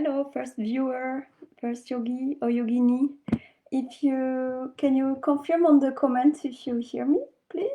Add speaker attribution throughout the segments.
Speaker 1: Hello, first viewer, first yogi or yogini. Can you confirm on the comments if you hear me, please?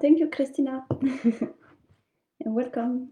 Speaker 1: Thank you, Christina, and welcome.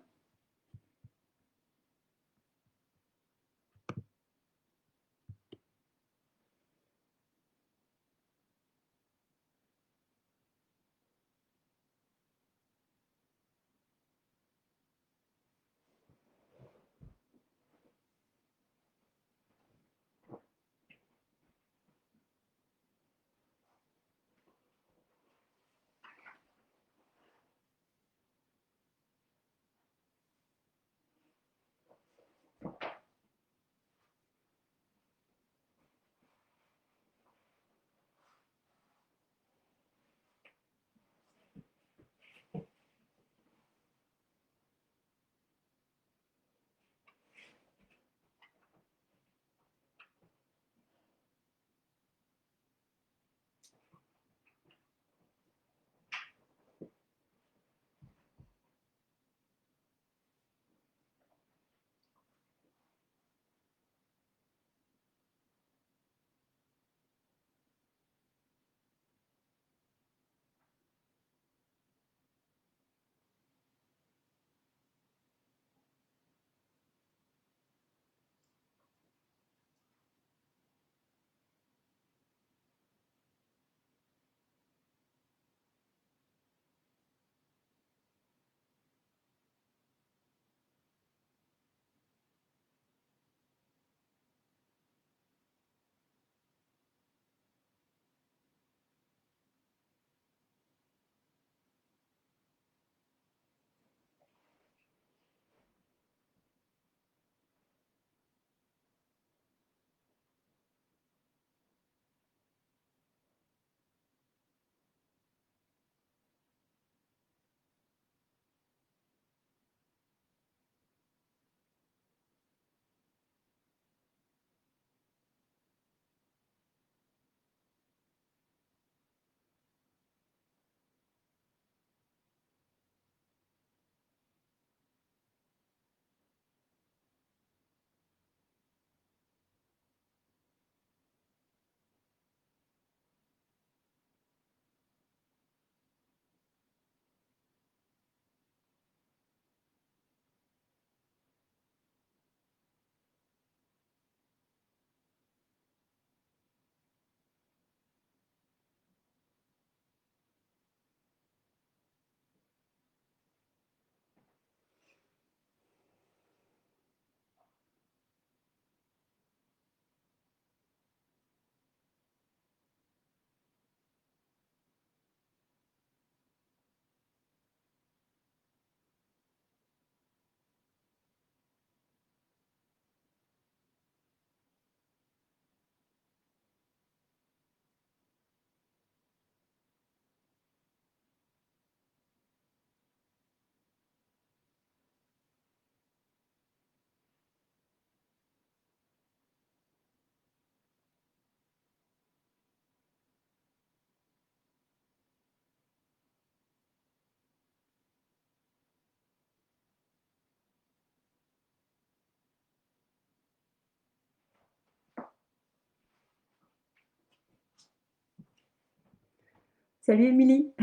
Speaker 1: Salut Emily.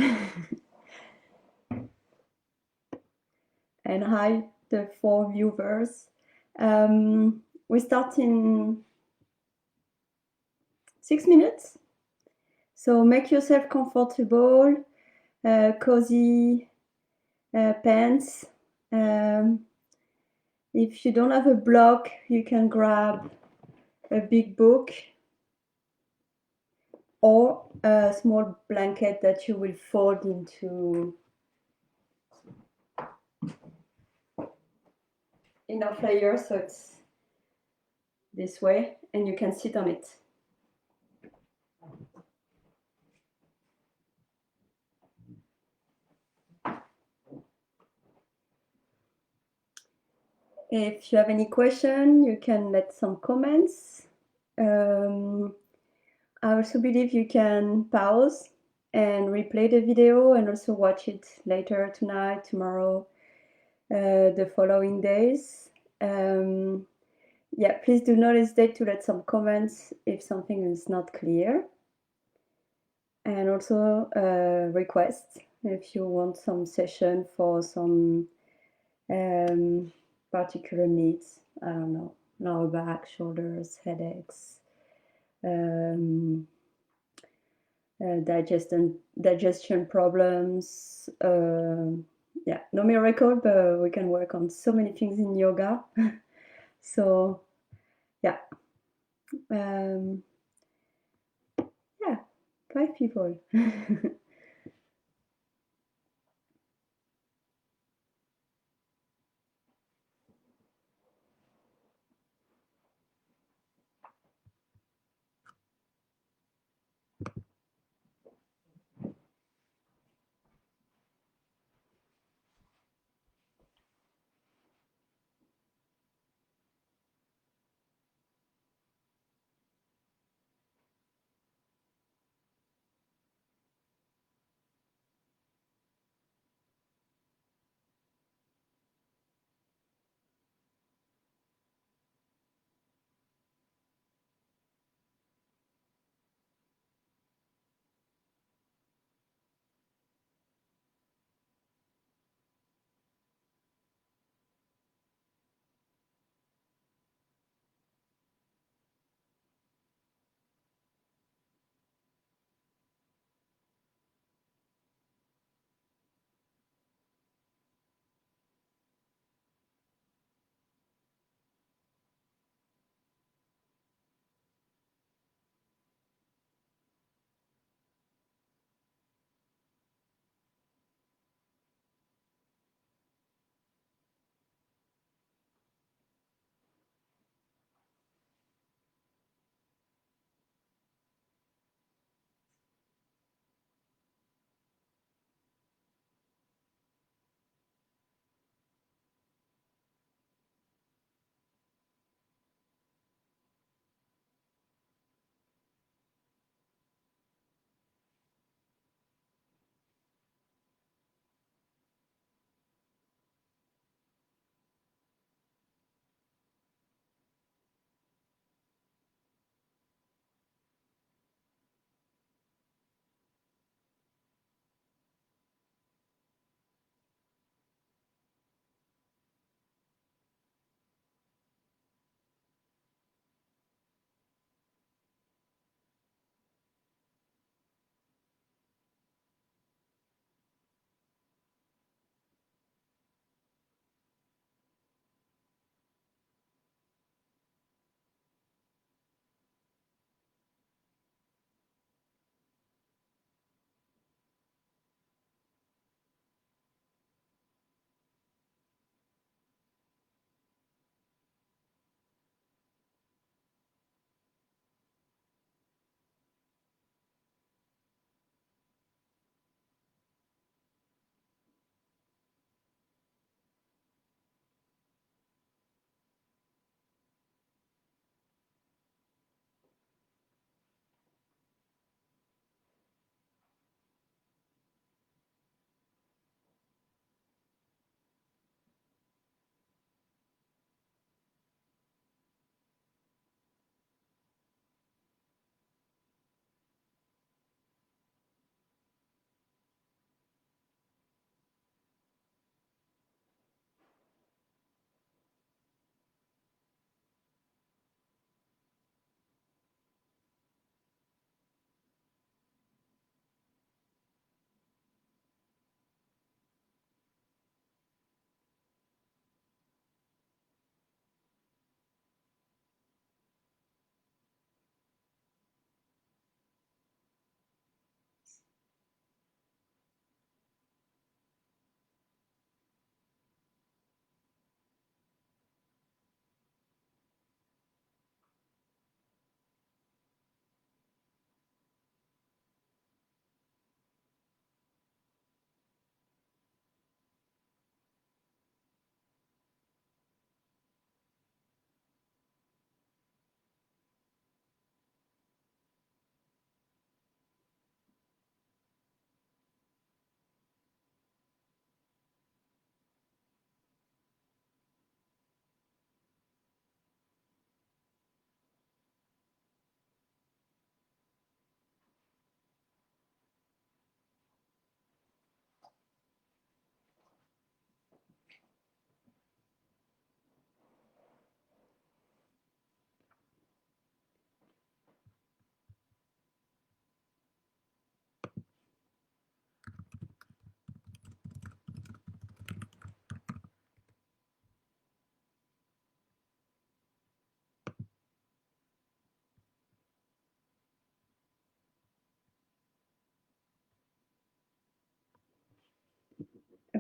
Speaker 1: And hi, the 4 viewers. We start in 6 minutes. So make yourself comfortable, cozy pants. If you don't have a block, you can grab a big book or a small blanket that you will fold into enough layers so it's this way and you can sit on it. If you have any question, you can let some comments. I also believe you can pause and replay the video and also watch it later tonight, tomorrow, the following days. Yeah, please do not hesitate to let some comments if something is not clear. And also request if you want some session for some particular needs. I don't know, lower back, shoulders, headaches, digestion problems. Yeah, no miracle, but we can work on so many things in yoga. So yeah, yeah, 5 people.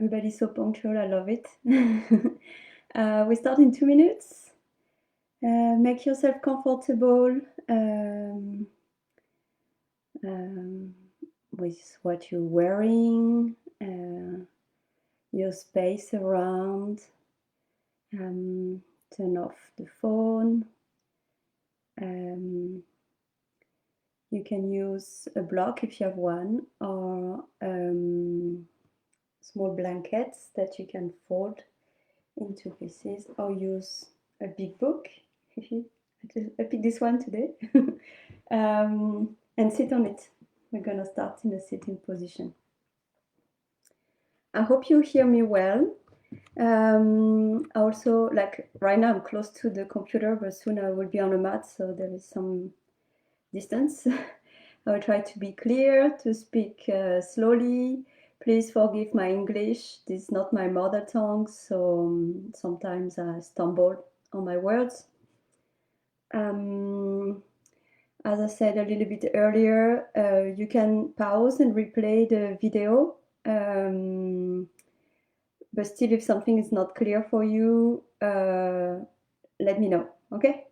Speaker 1: Everybody's so punctual, I love it. We start in 2 minutes. Make yourself comfortable with what you're wearing, your space around. Turn off the phone. You can use a block if you have one, or small blankets that you can fold into pieces, or use a big book. I picked this one today. And sit on it. We're gonna start in a sitting position. I hope you hear me well. Also, like right now I'm close to the computer, but soon I will be on a mat, so there is some distance. I will try to be clear, to speak slowly. Please forgive my English. This is not my mother tongue, so sometimes I stumble on my words. As I said a little bit earlier, you can pause and replay the video. But still, if something is not clear for you, let me know, okay?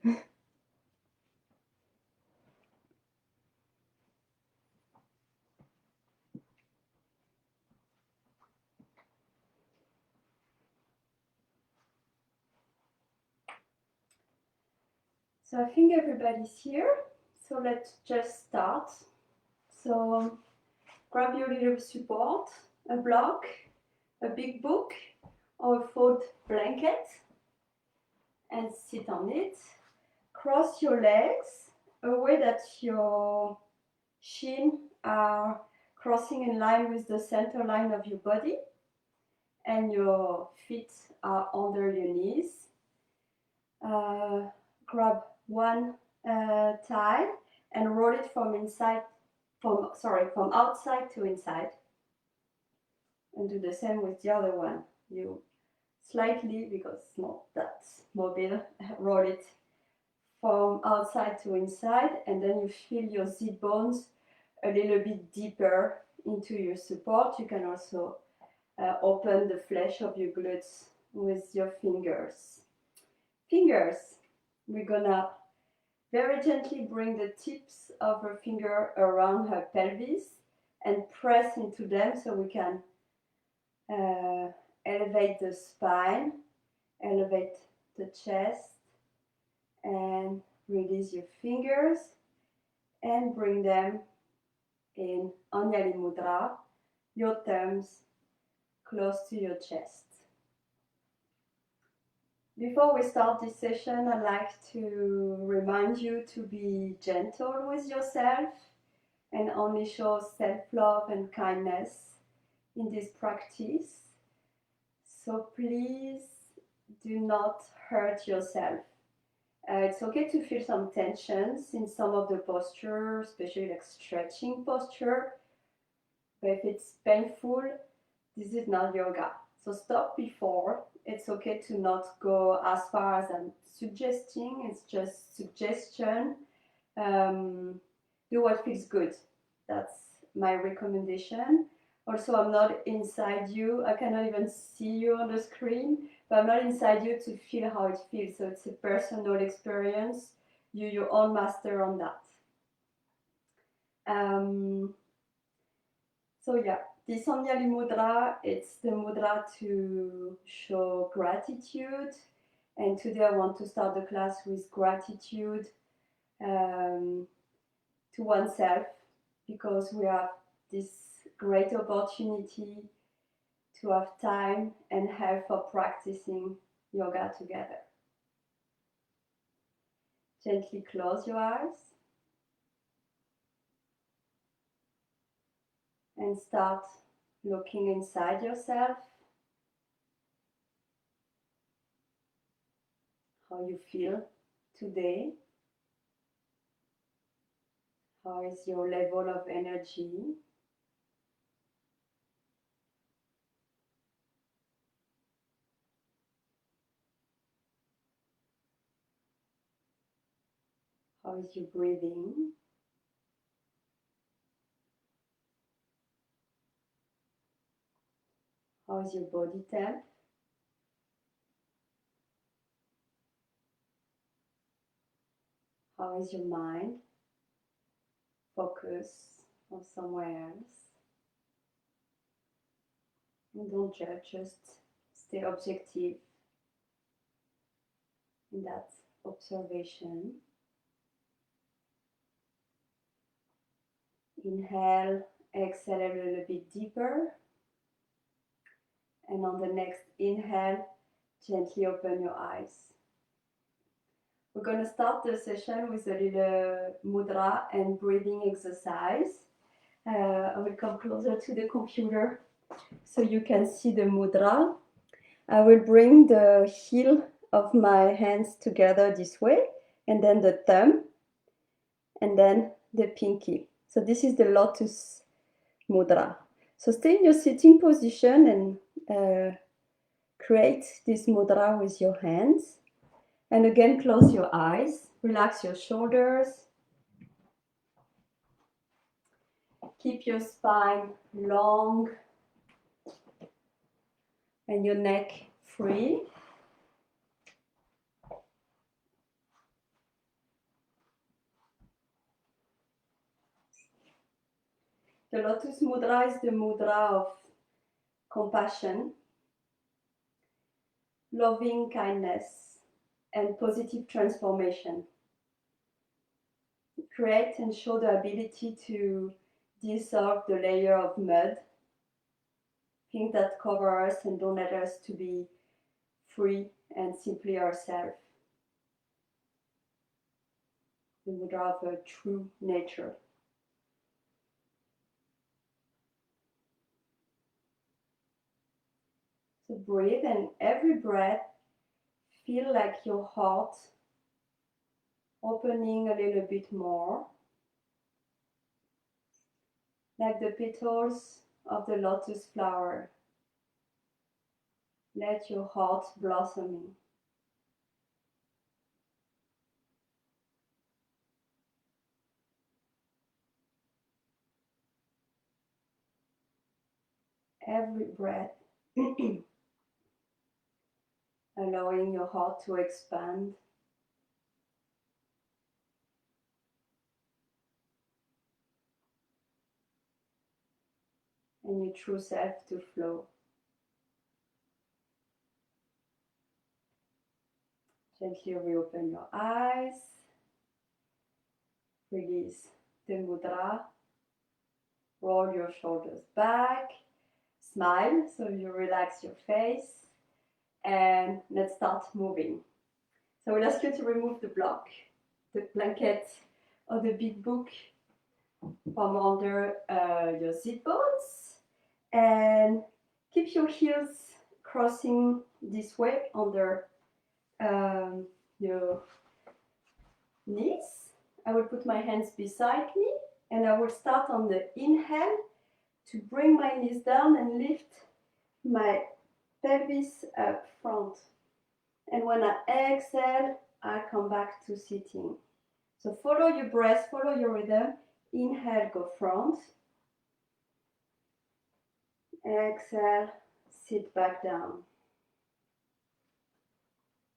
Speaker 1: So I think everybody's here. So let's just start. So grab your little support, a block, a big book, or a fold blanket, and sit on it. Cross your legs away that your shin are crossing in line with the center line of your body, and your feet are under your knees. Grab one thigh and roll it from outside to inside, and do the same with the other one. You slightly, because it's not that mobile, roll it from outside to inside, and then you feel your zip bones a little bit deeper into your support. You can also open the flesh of your glutes with your fingers. We're gonna very gently bring the tips of her finger around her pelvis and press into them so we can elevate the spine, elevate the chest, and release your fingers and bring them in Anjali Mudra, your thumbs close to your chest. Before we start this session, I'd like to remind you to be gentle with yourself and only show self-love and kindness in this practice. So please do not hurt yourself. It's okay to feel some tensions in some of the posture, especially like stretching posture. But if it's painful, this is not yoga. So stop before. It's okay to not go as far as I'm suggesting. It's just suggestion. Do what feels good. That's my recommendation. Also, I'm not inside you. I cannot even see you on the screen, but I'm not inside you to feel how it feels. So it's a personal experience. You're your own master on that. So yeah, this Anjali Mudra, it's the mudra to show gratitude. And today I want to start the class with gratitude to oneself, because we have this great opportunity to have time and health for practicing yoga together. Gently close your eyes and start looking inside yourself, how you feel today. How is your level of energy? How is your breathing? How How is your body temp? How is your mind? Focus on somewhere else. And don't judge, just stay objective in that observation. Inhale, exhale a little bit deeper. And on the next inhale, gently open your eyes. We're going to start the session with a little mudra and breathing exercise. I will come closer to the computer so you can see the mudra. I will bring the heel of my hands together this way, and then the thumb, and then the pinky. So this is the lotus mudra. So stay in your sitting position and create this mudra with your hands. And again, close your eyes, relax your shoulders. Keep your spine long and your neck free. The Lotus Mudra is the mudra of compassion, loving kindness, and positive transformation. Create and show the ability to dissolve the layer of mud, things that cover us and don't let us to be free and simply ourselves. The mudra of a true nature. So breathe, and every breath, feel like your heart opening a little bit more, like the petals of the lotus flower. Let your heart blossoming. Every breath, allowing your heart to expand. And your true self to flow. Gently reopen your eyes. Release the mudra. Roll your shoulders back. Smile so you relax your face. And let's start moving. So I will ask you to remove the block, the blanket or the big book from under your seat bones. And keep your heels crossing this way under your knees. I will put my hands beside me and I will start on the inhale to bring my knees down and lift my pelvis up front. And when I exhale, I come back to sitting. So follow your breath, follow your rhythm. Inhale, go front. Exhale, sit back down.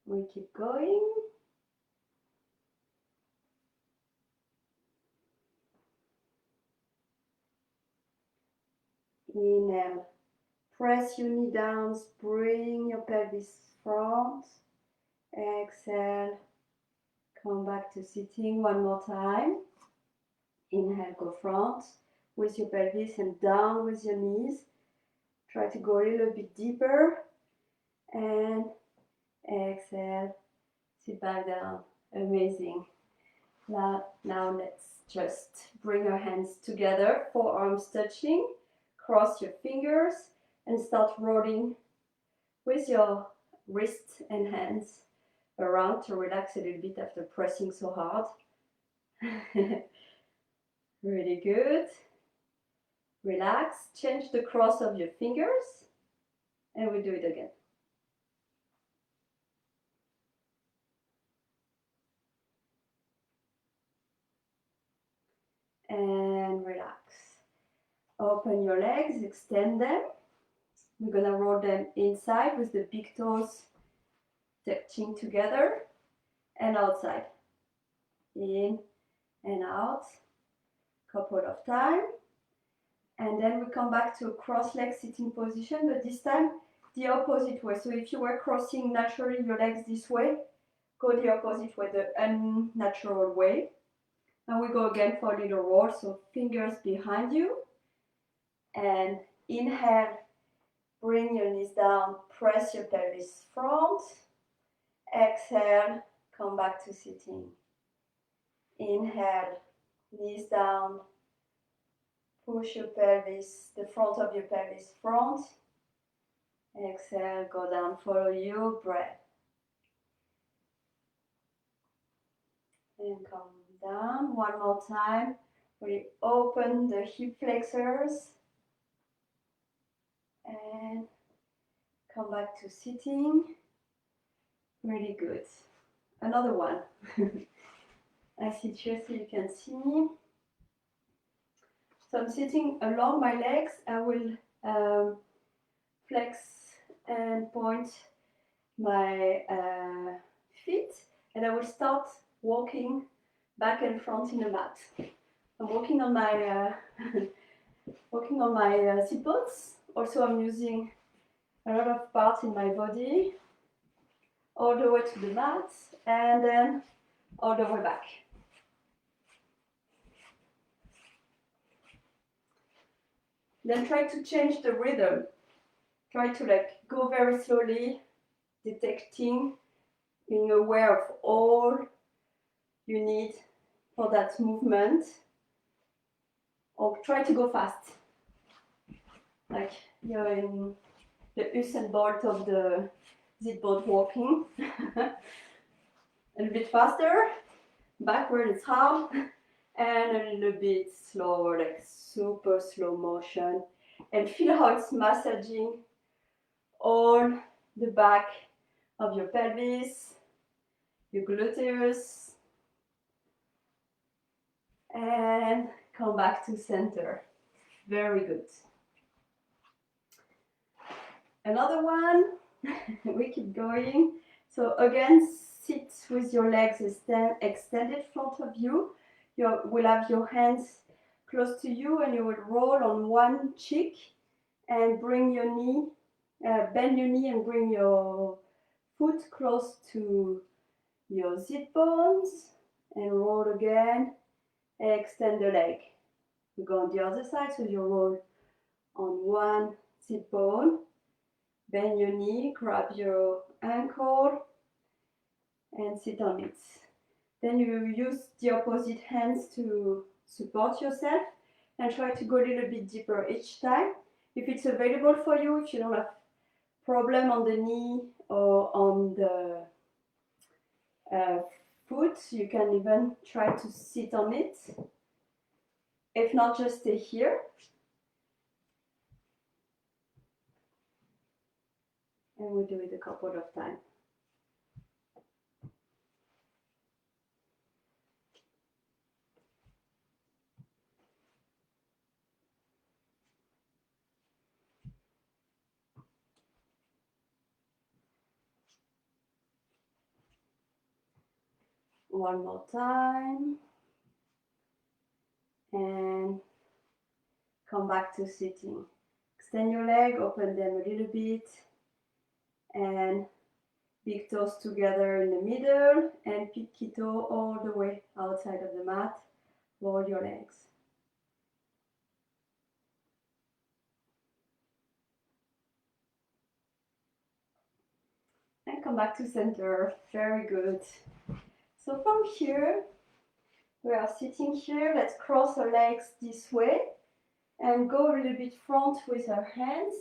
Speaker 1: We keep going. Inhale, press your knee down, bring your pelvis front. Exhale, come back to sitting one more time. Inhale, go front with your pelvis and down with your knees. Try to go a little bit deeper. And exhale, sit back down. Amazing. Now let's just bring our hands together, forearms touching. Cross your fingers and start rolling with your wrists and hands around to relax a little bit after pressing so hard. Really good. Relax. Change the cross of your fingers and we do it again. And relax. Open your legs, extend them. We're gonna roll them inside with the big toes touching together and outside. In and out, couple of times. And then we come back to a cross-leg sitting position, but this time the opposite way. So if you were crossing naturally your legs this way, go the opposite way, the unnatural way. And we go again for a little roll, so fingers behind you. And inhale, bring your knees down, press your pelvis front. Exhale, come back to sitting. Inhale, knees down, push your pelvis, the front of your pelvis front. Exhale, go down, follow your breath. And come down one more time. We open the hip flexors. And come back to sitting. Really good. Another one. I sit here so you can see me. So I'm sitting along my legs. I will flex and point my feet, and I will start walking back and front in the mat. I'm walking on my sit bones. Also, I'm using a lot of parts in my body, all the way to the mat, and then all the way back. Then try to change the rhythm. Try to go very slowly, detecting, being aware of all you need for that movement. Or try to go fast. Like you're in the Usain Bolt of the zip-board walking. A little bit faster, backward it's hard, and a little bit slower, like super slow motion. And feel how it's massaging all the back of your pelvis, your gluteus, and come back to center. Very good. Another one. We keep going. So again, sit with your legs extended front of you. You will have your hands close to you, and you will roll on one cheek and bring your knee, bend your knee and bring your foot close to your sit bones, and roll again. Extend the leg. You go on the other side, so you roll on one sit bone. Bend your knee, grab your ankle, and sit on it. Then you use the opposite hands to support yourself and try to go a little bit deeper each time. If it's available for you, if you don't have problem on the knee or on the foot, you can even try to sit on it. If not, just stay here. And we'll do it a couple of times. One more time. And come back to sitting. Extend your leg, open them a little bit, and big toes together in the middle, and pinky toe all the way outside of the mat. Roll your legs. And come back to center. Very good. So from here, we are sitting here. Let's cross our legs this way and go a little bit front with our hands.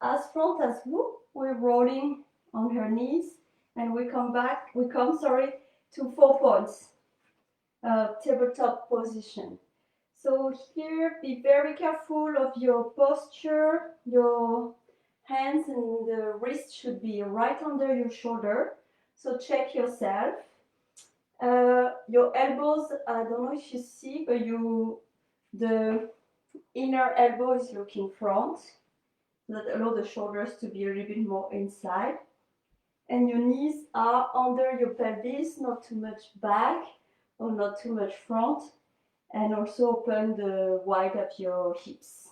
Speaker 1: As front as we're rolling on her knees, and we come to 4 points, tabletop position. So here, be very careful of your posture. Your hands and the wrist should be right under your shoulder. So check yourself. Your elbows, I don't know if you see, but the inner elbow is looking front. that allow the shoulders to be a little bit more inside. And your knees are under your pelvis, not too much back or not too much front. And also open the wide of your hips.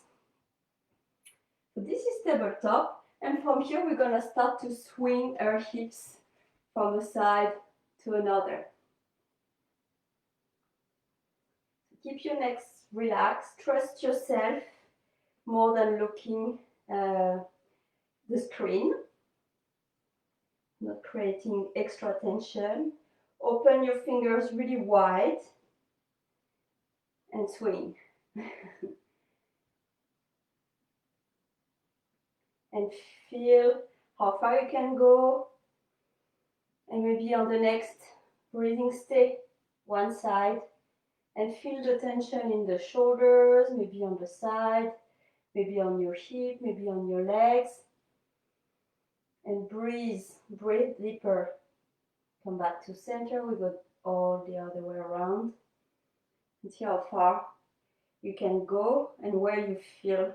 Speaker 1: So this is tabletop. And from here, we're going to start to swing our hips from a side to another. Keep your neck relaxed. Trust yourself more than looking the screen. Not creating extra tension. Open your fingers really wide and swing. And feel how far you can go. And maybe on the next breathing, stay one side and feel the tension in the shoulders, maybe on the side, maybe on your hip, maybe on your legs. And breathe deeper. Come back to center. We go all the other way around. And see how far you can go and where you feel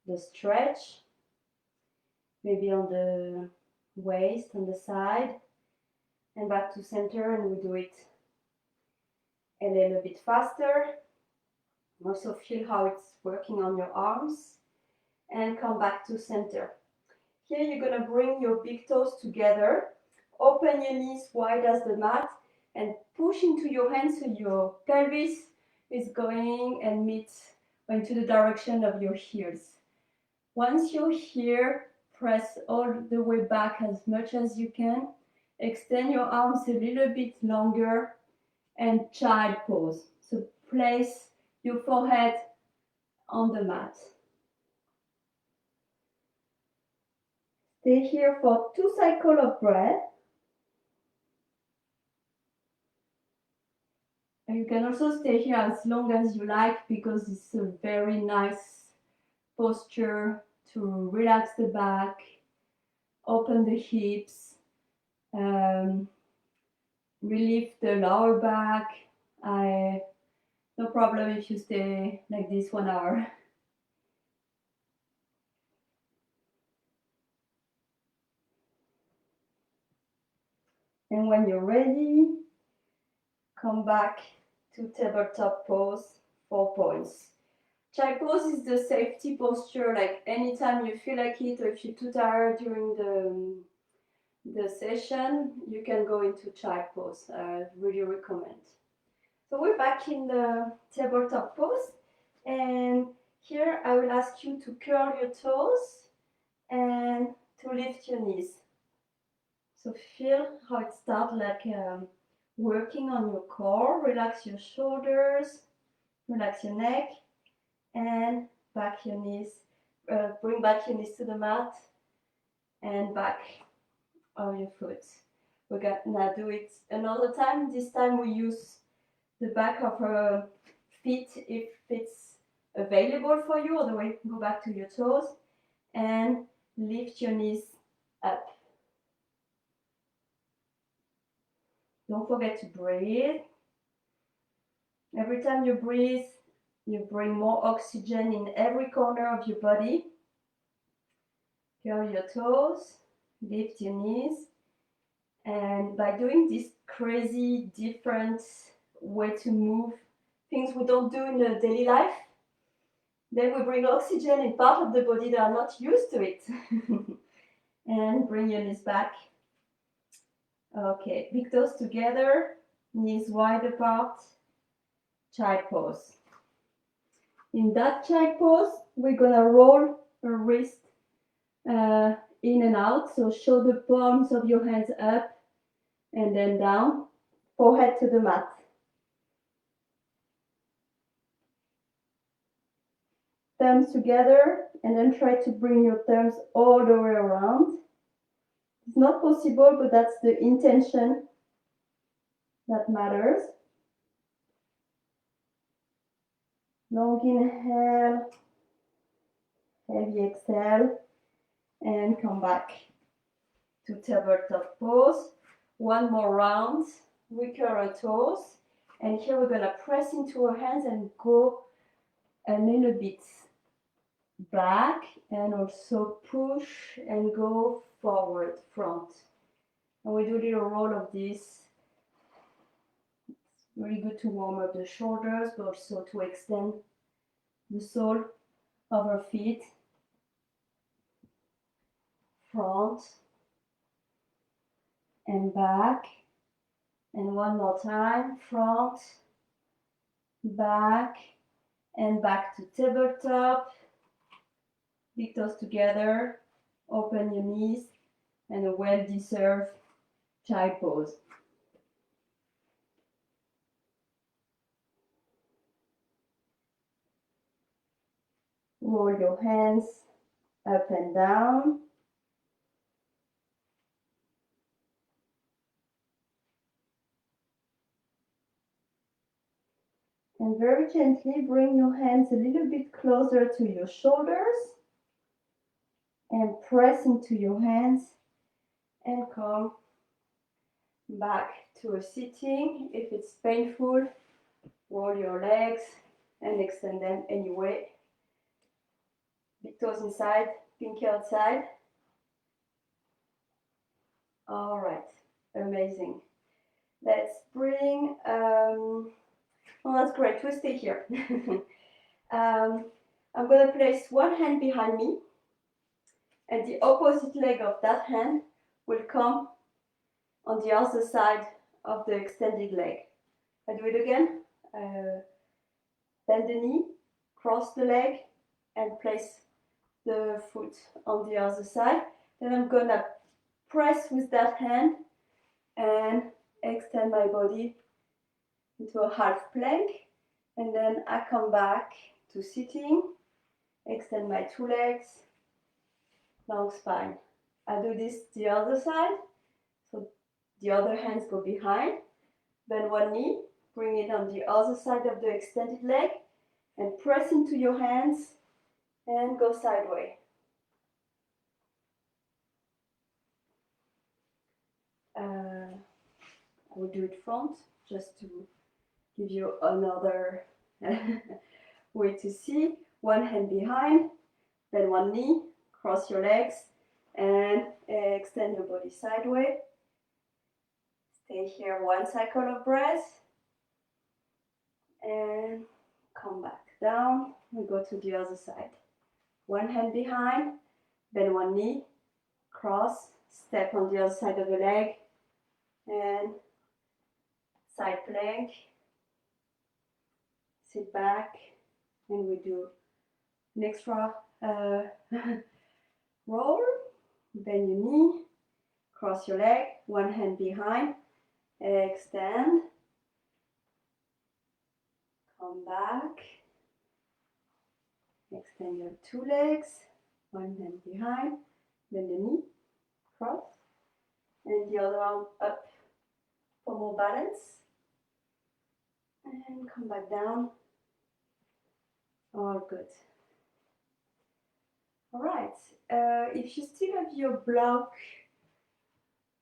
Speaker 1: the stretch. Maybe on the waist, on the side. And back to center, and we do it a little bit faster. Also feel how it's working on your arms. And come back to center. Here you're going to bring your big toes together. Open your knees wide as the mat and push into your hands so your pelvis is going and meets into the direction of your heels. Once you're here, press all the way back as much as you can. Extend your arms a little bit longer and child pose. So place your forehead on the mat. Stay here for 2 cycles of breath. And you can also stay here as long as you like because it's a very nice posture to relax the back, open the hips, relieve the lower back. No problem if you stay like this 1 hour. And when you're ready, come back to tabletop pose, 4 points. Child pose is the safety posture, like anytime you feel like it or if you're too tired during the session, you can go into child pose. I really recommend. So we're back in the tabletop pose, and here I will ask you to curl your toes and to lift your knees. So feel how it starts like working on your core. Relax your shoulders, relax your neck, and back your knees. Bring back your knees to the mat and back on your foot. We're gonna do it another time. This time we use the back of our feet if it's available for you. Otherwise, go back to your toes and lift your knees up. Don't forget to breathe. Every time you breathe, you bring more oxygen in every corner of your body. Curl your toes, lift your knees. And by doing this crazy, different way to move, things we don't do in the daily life, then we bring oxygen in part of the body that are not used to it. And bring your knees back. Okay, big toes together, knees wide apart, child pose. In that child pose, we're gonna roll our wrist in and out. So show the palms of your hands up and then down, forehead to the mat. Thumbs together and then try to bring your thumbs all the way around. It's not possible, but that's the intention that matters. Long inhale, heavy exhale, and come back to tabletop pose. One more round. We curl our toes, and here we're gonna press into our hands and go a little bit back, and also push and go forward, front. And we do a little roll of this. It's really good to warm up the shoulders, but also to extend the sole of our feet. Front and back. And one more time, front, back, and back to tabletop. Big toes together, open your knees, and a well-deserved child pose. Roll your hands up and down. And very gently bring your hands a little bit closer to your shoulders and press into your hands and come back to a sitting. If it's painful, roll your legs and extend them anyway. Big toes inside, pinky outside. All right, amazing. Let's bring, oh, that's great, we'll stay here. I'm going to place one hand behind me, and the opposite leg of that hand will come on the other side of the extended leg. I do it again. Bend the knee, cross the leg, and place the foot on the other side. Then I'm going to press with that hand and extend my body into a half plank, and then I come back to sitting, extend my two legs, long spine. I do this the other side, so the other hands go behind, bend one knee, bring it on the other side of the extended leg, and press into your hands and go sideways. I will do it front just to give you another way to see. One hand behind, then one knee, cross your legs, and extend your body sideways. Stay here one cycle of breath, and come back down. We go to the other side. One hand behind, then one knee, cross, step on the other side of the leg, and side plank. Sit back, and we do an extra roll. Bend your knee, cross your leg, one hand behind, extend, come back, extend your two legs, one hand behind, bend the knee, cross, and the other arm up for more balance, and come back down. All good. All right, if you still have your block,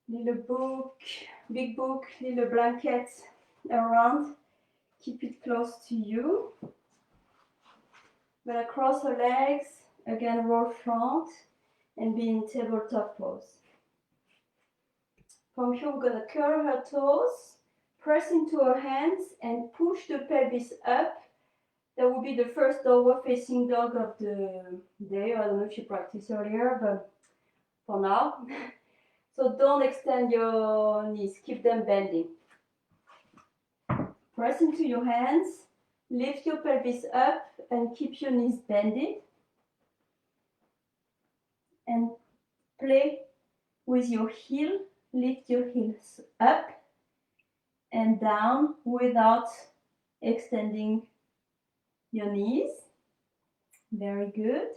Speaker 1: little book, big book, little blanket around, keep it close to you. I'm gonna cross her legs, again roll front, and be in tabletop pose. From here we're gonna curl her toes, press into her hands, and push the pelvis up. That will be the first downward facing dog of the day. I don't know if you practiced earlier, but for now. So don't extend your knees, keep them bending. Press into your hands, lift your pelvis up, and keep your knees bending. And play with your heel, lift your heels up and down without extending your knees. Very good.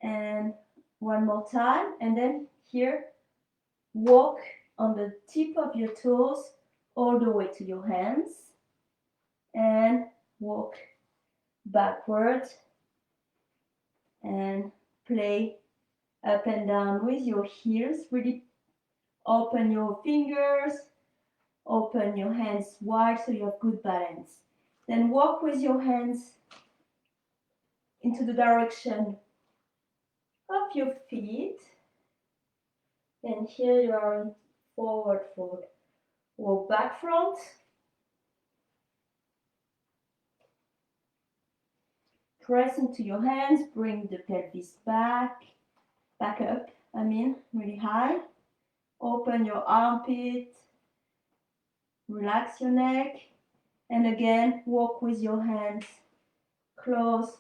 Speaker 1: And one more time, and then here, walk on the tip of your toes all the way to your hands, and walk backward, and play up and down with your heels. Really open your fingers, open your hands wide so you have good balance. Then walk with your hands into the direction of your feet. And here you are in forward fold. Walk back front. Press into your hands, bring the pelvis back up, really high. Open your armpit, relax your neck, and again, walk with your hands close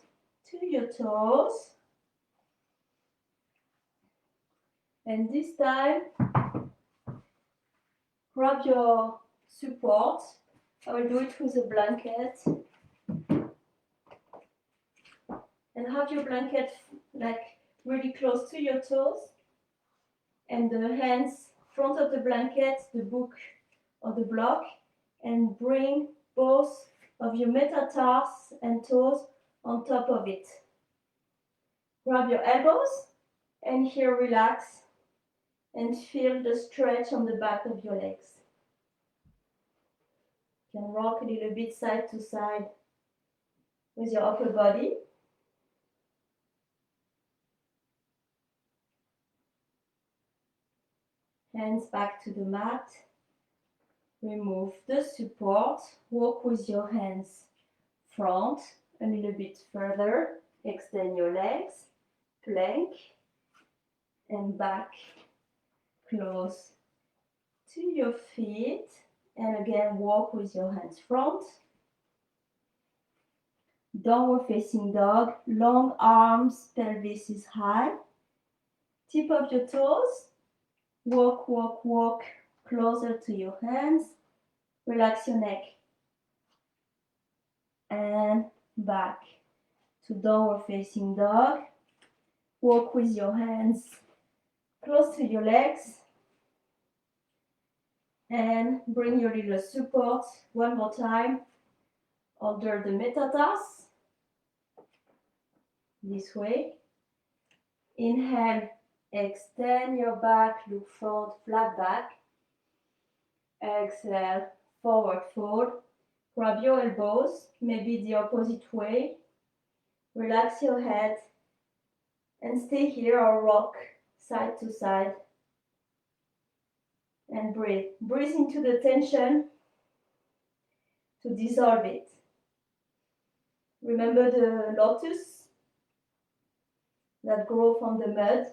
Speaker 1: to your toes. And this time, grab your support. I will do it with a blanket. And have your blanket like really close to your toes. And the hands front of the blanket, the book or the block, and bring both of your metatarsals and toes on top of it. Grab your elbows and here relax and feel the stretch on the back of your legs. You can rock a little bit side to side with your upper body. Hands back to the mat. Remove the support. Walk with your hands front a little bit further. Extend your legs. Plank. And back close to your feet. And again, walk with your hands front. Downward facing dog. Long arms, pelvis is high. Tip of your toes. Walk, walk, walk closer to your hands. Relax your neck. And back to downward facing dog. Walk with your hands close to your legs. And bring your little support one more time under the metatarsals. This way. Inhale, extend your back, look front, flat back. Exhale, forward fold. Grab your elbows, maybe the opposite way. Relax your head and stay here or rock side to side. And breathe. Breathe into the tension to dissolve it. Remember the lotus that grow from the mud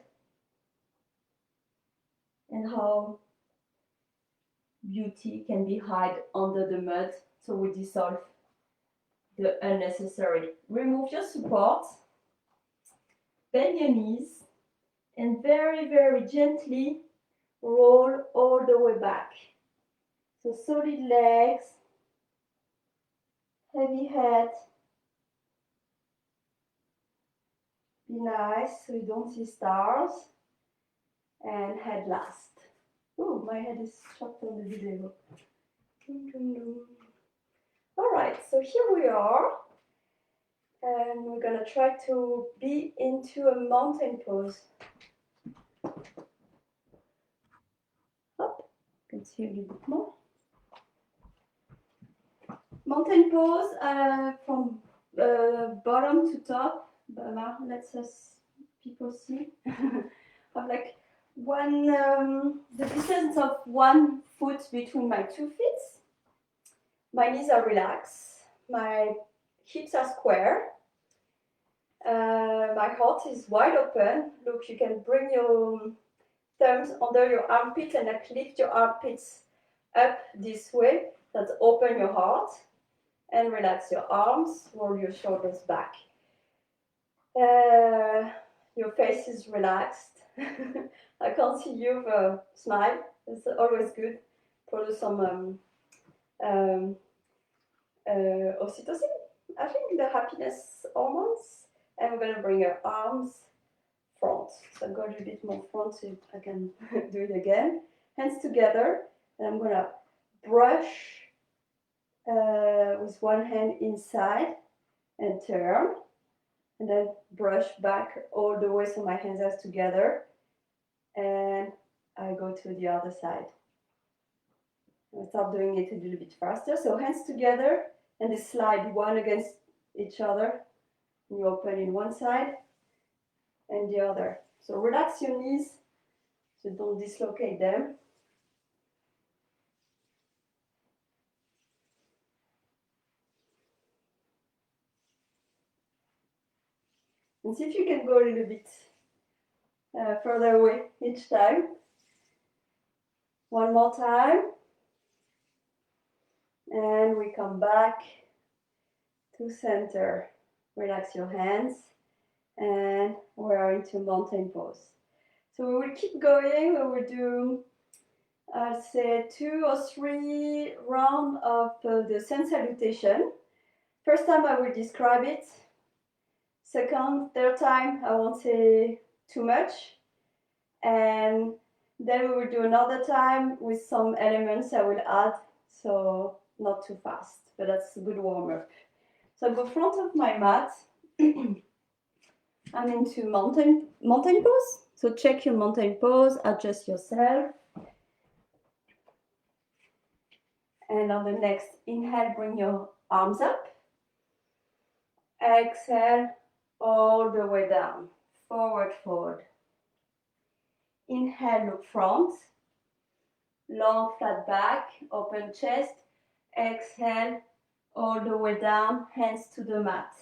Speaker 1: and how beauty can be hid under the mud. So we dissolve the unnecessary. Remove your support. Bend your knees and very, very gently roll all the way back. So solid legs, heavy head. Be nice so you don't see stars. And head last. Oh, my head is chopped on the video. All right, so here we are. And we're gonna try to be into a mountain pose. Up, you can see a little bit more. Mountain pose from bottom to top. Let's people see. Have like the distance of 1 foot between my 2 feet. My knees are relaxed. My hips are square. My heart is wide open. Look, you can bring your thumbs under your armpit and like lift your armpits up this way. That's open your heart and relax your arms. Roll your shoulders back. Your face is relaxed. I can't see you, but smile. It's always good. Produce some oxytocin, I think, the happiness hormones. And we're gonna bring your arms front. So go a little bit more front so I can do it again. Hands together, and I'm gonna brush with one hand inside and turn. And then brush back all the way so my hands are together. And I go to the other side. I'll start doing it a little bit faster. So hands together and they slide one against each other You open in one side and the other. So relax your knees so don't dislocate them. And see if you can go a little bit further away each time. One more time. And we come back to center. Relax your hands. And we are into mountain pose. So we will keep going. We will do, I'll say, 2 or 3 rounds of the sun salutation. First time I will describe it. Second, third time I won't say too much. And then we will do another time with some elements I will add, so not too fast, but that's a good warm-up. So I go front of my mat. I'm into mountain pose. So check your mountain pose, adjust yourself. And on the next inhale, bring your arms up. Exhale, all the way down, forward fold. Inhale, look front. Long flat back, open chest. Exhale, all the way down, hands to the mat.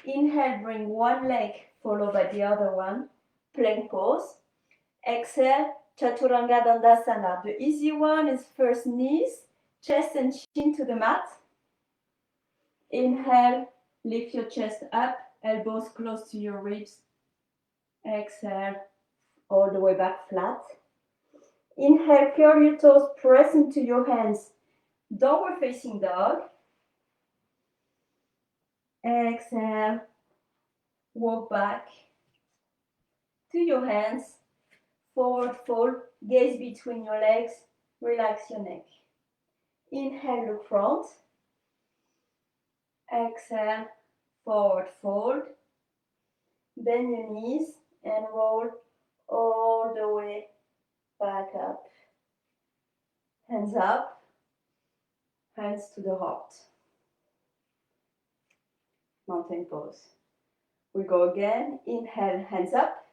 Speaker 1: Inhale, bring one leg followed by the other one. Plank pose. Exhale, Chaturanga Dandasana. The easy one is first knees, chest and chin to the mat. Inhale, lift your chest up, elbows close to your ribs. Exhale, all the way back flat. Inhale, curl your toes, press into your hands. Downward facing dog. Exhale, walk back to your hands. Forward fold, gaze between your legs, relax your neck. Inhale, look front. Exhale, forward fold. Bend your knees and roll all the way back up. Hands up, hands to the heart. Mountain pose. We go again. Inhale, hands up.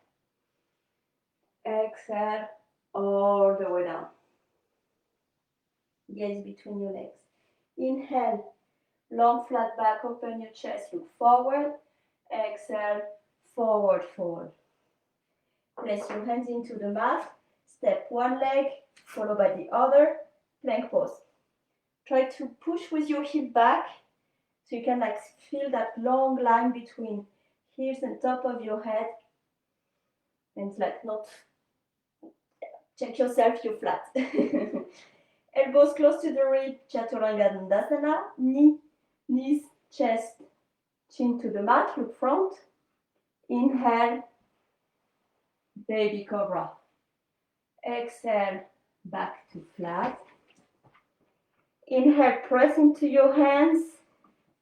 Speaker 1: Exhale, all the way down. Gaze between your legs. Inhale, long flat back, open your chest, look forward. Exhale, forward fold. Place your hands into the mat. Step one leg, followed by the other. Plank pose. Try to push with your hip back so you can feel that long line between hips and top of your head. And it's not, check yourself, you're flat. Elbows close to the rib, Chaturanga Dandasana. Knees, chest, chin to the mat, look front. Inhale, baby cobra. Exhale, back to flat. Inhale, press into your hands.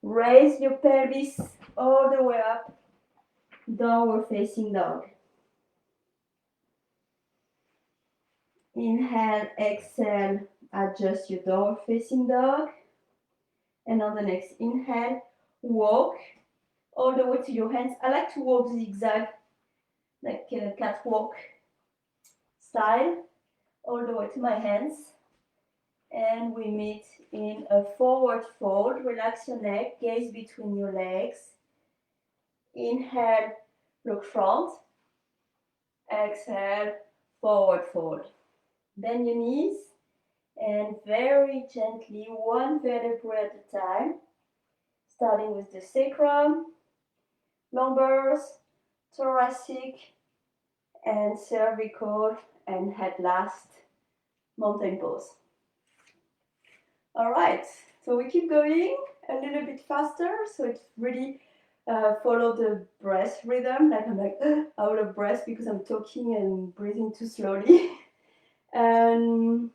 Speaker 1: Raise your pelvis all the way up. Downward facing dog. Inhale, exhale, adjust your downward facing dog. And on the next inhale, walk all the way to your hands. I like to walk zigzag, like a catwalk style, all the way to my hands. And we meet in a forward fold. Relax your neck, gaze between your legs. Inhale, look front. Exhale, forward fold. Bend your knees and very gently, one vertebra at a time, starting with the sacrum, lumbars, thoracic, and cervical, and head last, mountain pose. All right, so we keep going a little bit faster, so it really follow the breath rhythm. I'm out of breath because I'm talking and breathing too slowly. And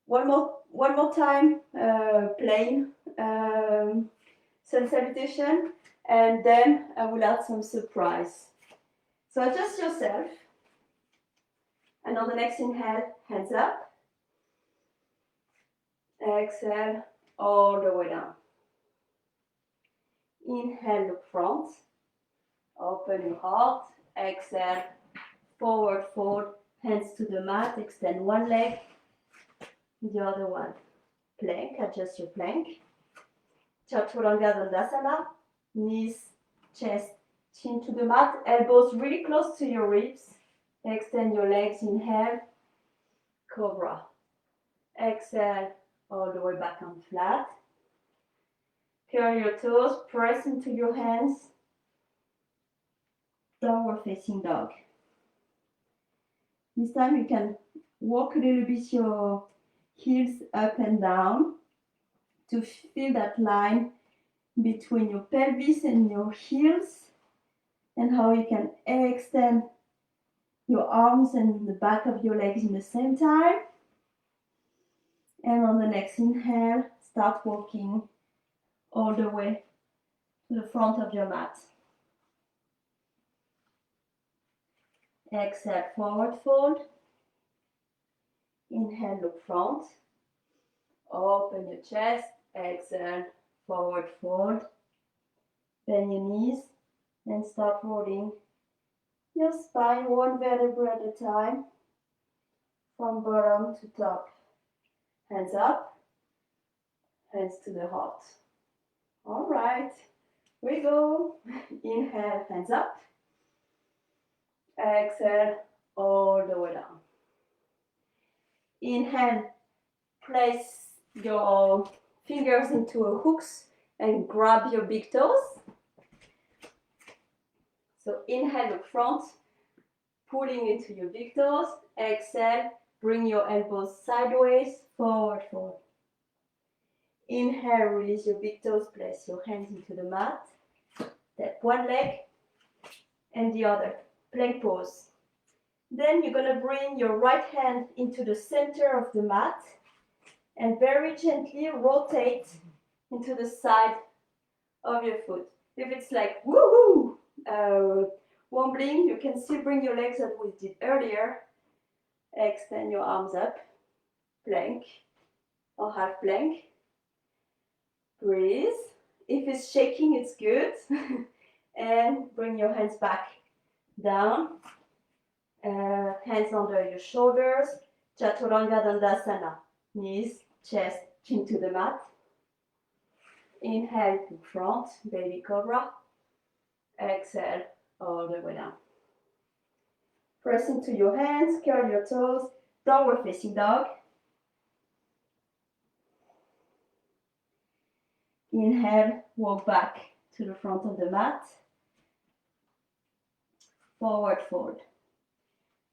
Speaker 1: one more time, plain sun salutation, and then I will add some surprise. So adjust yourself, and on the next inhale, hands up. Exhale, all the way down. Inhale, look front. Open your heart. Exhale, forward fold. Hands to the mat. Extend one leg, the other one. Plank, adjust your plank. Chaturanga Dandasana. Knees, chest, chin to the mat. Elbows really close to your ribs. Extend your legs. Inhale, cobra. Exhale, all the way back on flat. Curl your toes, press into your hands. Downward facing dog. This time you can walk a little bit your heels up and down to feel that line between your pelvis and your heels, and how you can extend your arms and the back of your legs in the same time. And on the next inhale, start walking all the way to the front of your mat. Exhale, forward fold. Inhale, look front. Open your chest. Exhale, forward fold. Bend your knees and start rolling your spine one vertebra at a time, from bottom to top. Hands up, hands to the heart. All right, we go. Inhale, hands up. Exhale, all the way down. Inhale, place your fingers into a hooks and grab your big toes. So inhale, look front, pulling into your big toes. Exhale, bring your elbows sideways, forward fold. Inhale, release your big toes, place your hands into the mat. Step one leg and the other. Plank pose. Then you're going to bring your right hand into the center of the mat and very gently rotate into the side of your foot. If it's like woohoo, wobbling, you can still bring your legs as we did earlier. Extend your arms up, plank or half plank. Breathe. If it's shaking, it's good. And bring your hands back down. Hands under your shoulders. Chaturanga Dandasana. Knees, chest, chin to the mat. Inhale to front, baby cobra. Exhale all the way down. Press into your hands, curl your toes, downward facing dog. Inhale, walk back to the front of the mat. Forward fold.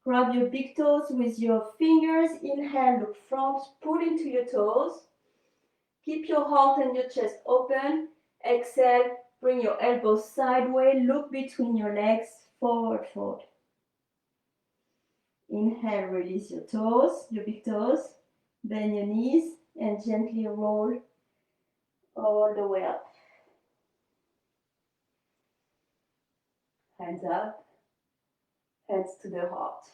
Speaker 1: Grab your big toes with your fingers. Inhale, look front, pull into your toes. Keep your heart and your chest open. Exhale, bring your elbows sideways, look between your legs, forward fold. Inhale, release your toes, your big toes. Bend your knees and gently roll all the way up. Hands up, hands to the heart.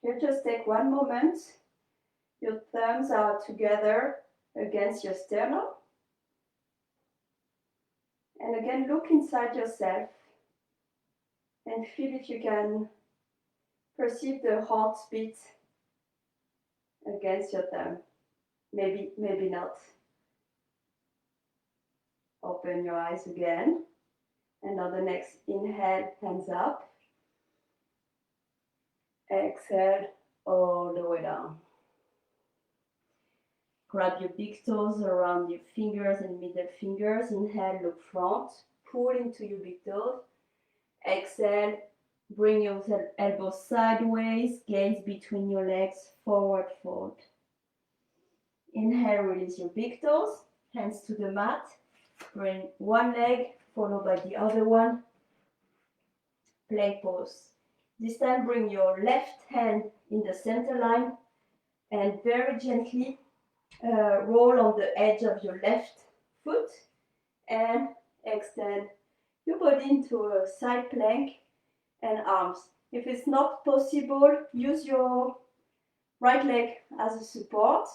Speaker 1: Here, just take one moment. Your thumbs are together against your sternum. And again, look inside yourself and feel if you can perceive the heartbeat against your thumb. Maybe not. Open your eyes again. And on the next inhale, hands up. Exhale all the way down. Grab your big toes around your fingers and middle fingers. Inhale, look front. Pull into your big toes. Exhale, bring your elbows sideways. Gaze between your legs. Forward fold. Inhale, release your big toes. Hands to the mat. Bring one leg, followed by the other one. Plank pose. This time, bring your left hand in the center line and very gently roll on the edge of your left foot and extend your body into a side plank and arms. If it's not possible, use your right leg as a support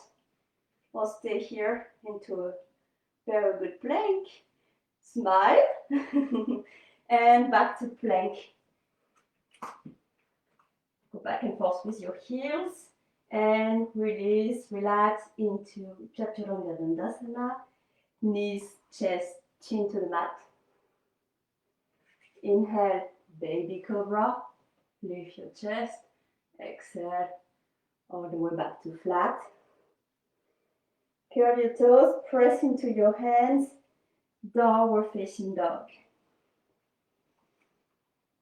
Speaker 1: or stay here into a Very good plank. Smile. And back to plank. Go back and forth with your heels. And release, relax into Chaturanga Dandasana. Knees, chest, chin to the mat. Inhale, baby cobra. Lift your chest. Exhale, all the way back to flat. Curl your toes, press into your hands. Downward facing dog.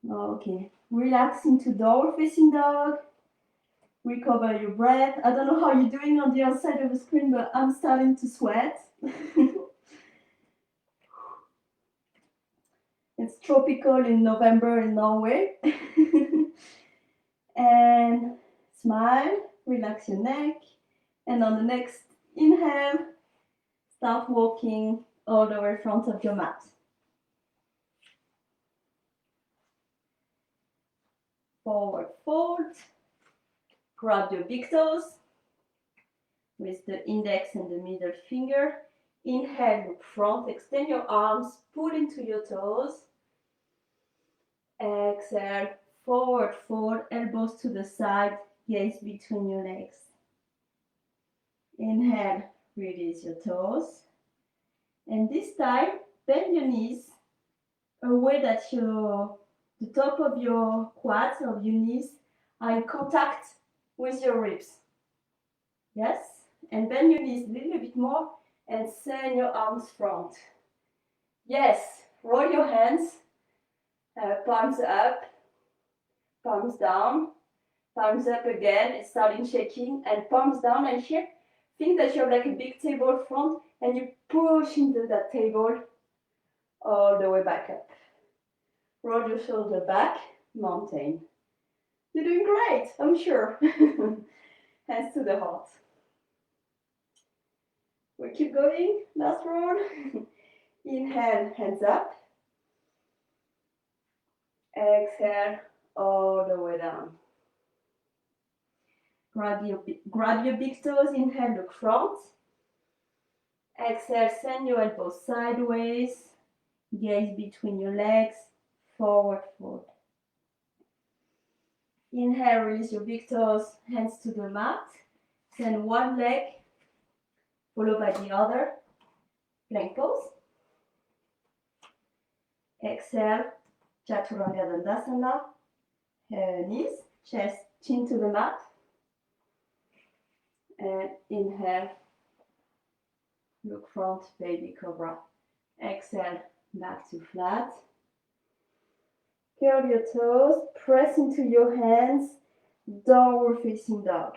Speaker 1: Okay, relax into downward facing dog. Recover your breath. I don't know how you're doing on the other side of the screen, but I'm starting to sweat. It's tropical in November in Norway. And smile, relax your neck. And on the next inhale, start walking all the way in front of your mat. Forward fold. Grab your big toes with the index and the middle finger. Inhale, look front, extend your arms, pull into your toes. Exhale, forward fold, elbows to the side, gaze between your legs. Inhale, release your toes. And this time, bend your knees away that the top of your quads, of your knees, are in contact with your ribs. Yes? And bend your knees a little bit more and send your arms front. Yes, roll your hands, palms up, palms down, palms up again, starting shaking, and palms down. And here, think that you have like a big table front, and you push into that table all the way back up. Roll your shoulder back, mountain. You're doing great, I'm sure. Hands to the heart. We keep going, last roll. Inhale, hands up. Exhale, all the way down. Grab your big toes, inhale, look front. Exhale, send your elbows sideways. Gaze between your legs, forward fold. Inhale, release your big toes, hands to the mat. Send one leg, followed by the other. Plank pose. Exhale, Chaturanga Dandasana. Knees, chest, chin to the mat. And inhale, look front, baby cobra. Exhale, back to flat. Curl your toes, press into your hands, downward facing dog.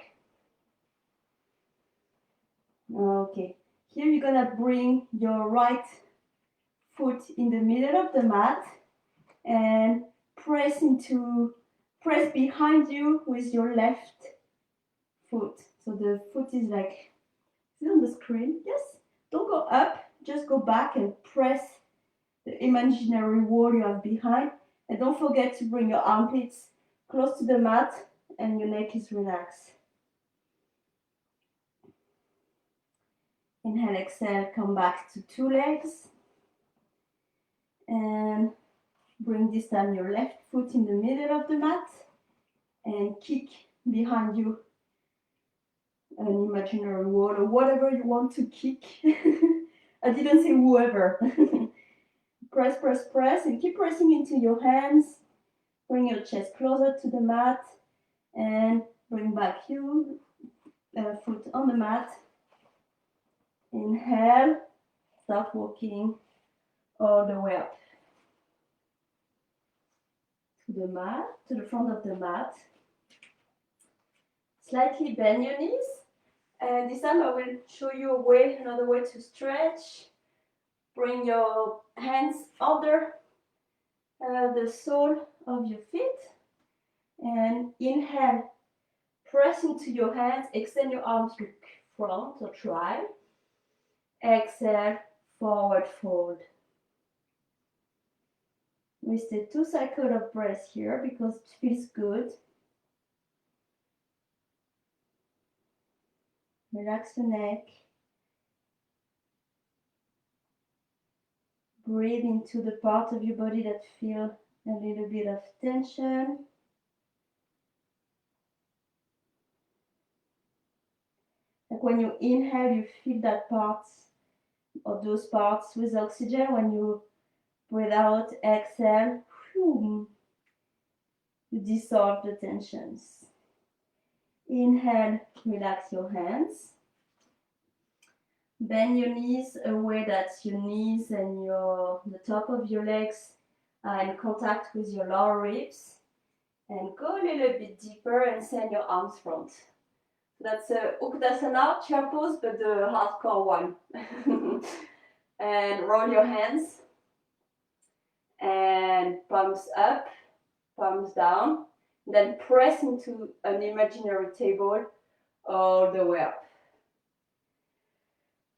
Speaker 1: Okay, here you're gonna bring your right foot in the middle of the mat and press behind you with your left foot. So the foot is like, is it on the screen? Yes. Don't go up, just go back and press the imaginary wall you have behind. And don't forget to bring your armpits close to the mat and your neck is relaxed. Inhale, exhale, come back to two legs. And bring this time your left foot in the middle of the mat and kick behind you an imaginary wall or whatever you want to kick. I didn't say whoever. Press, press, press, and keep pressing into your hands. Bring your chest closer to the mat and bring back your foot on the mat. Inhale, start walking all the way up to the mat, to the front of the mat. Slightly bend your knees, and this time I will show you another way to stretch. Bring your hands under the sole of your feet, and inhale, press into your hands, extend your arms, look front or try. Exhale, forward fold. We stay 2 cycles of breath here because it feels good. Relax the neck. breathe into the part of your body that feel a little bit of tension. Like when you inhale, you feel that part or those parts with oxygen. When you breathe out, exhale, you dissolve the tensions. Inhale, relax your hands. Bend your knees away that your knees and the top of your legs are in contact with your lower ribs. And go a little bit deeper and send your arms front. That's a Uttanasana, chair pose, but the hardcore one. And roll your hands. And palms up, palms down. Then press into an imaginary table all the way up.